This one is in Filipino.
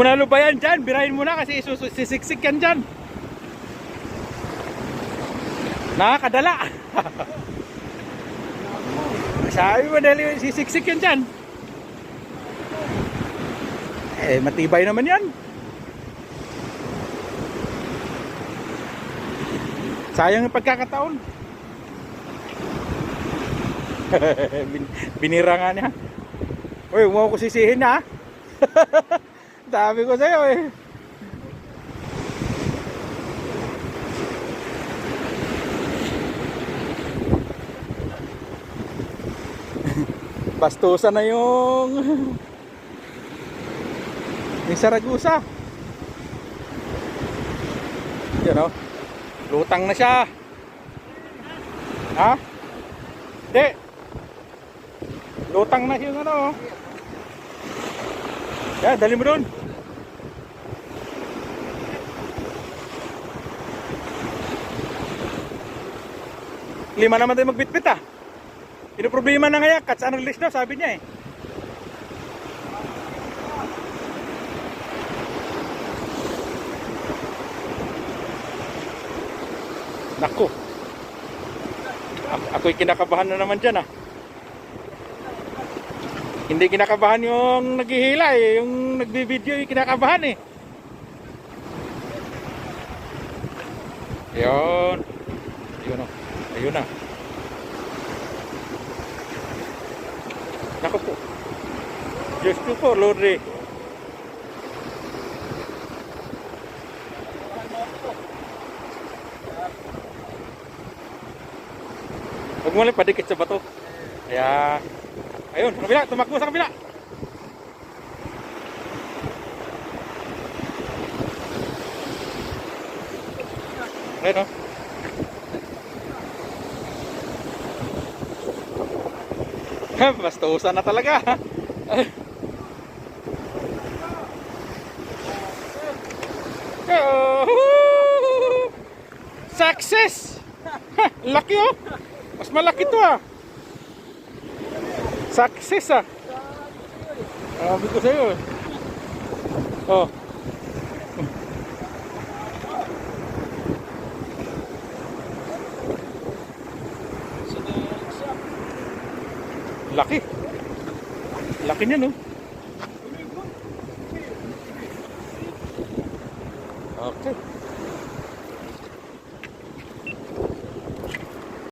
mo na lubayan dyan, birahin mo na kasi sisiksik yan dyan. Nakakadala. Sabi mo dali sisiksik yan dyan. Eh, matibay naman yan. Sayang yung pagkakataon. Binira nga niya. Uy, huwag mo ko sisihin ha. Sabi ko sa'yo eh. Bastusan na yung Saragusa. Yan o. Lutang na siya. Ha? Hindi. Lutang na yung ano. Yan, dali mo doon. Lima naman tayo magbitbit ah. Problema na nga yan, cuts and release daw, sabi niya eh. Naku. Ako'y kinakabahan na naman dyan ah. Hindi kinakabahan yung naghihila eh, yung nagbibideo yung kinakabahan eh. Ayun. Ayun o. Ayun na. Naku po. Just to po, Lord eh. Huwag mo lang padikit sa bato. Kaya, ayun, sa kabila, tumakbo sa kabila. Ayun o. Bastusan na talaga. Success! Laki oh! Mas malaki to ah! Success ah! Sabi ko sa'yo eh. Oh. Laki. Laki niya no.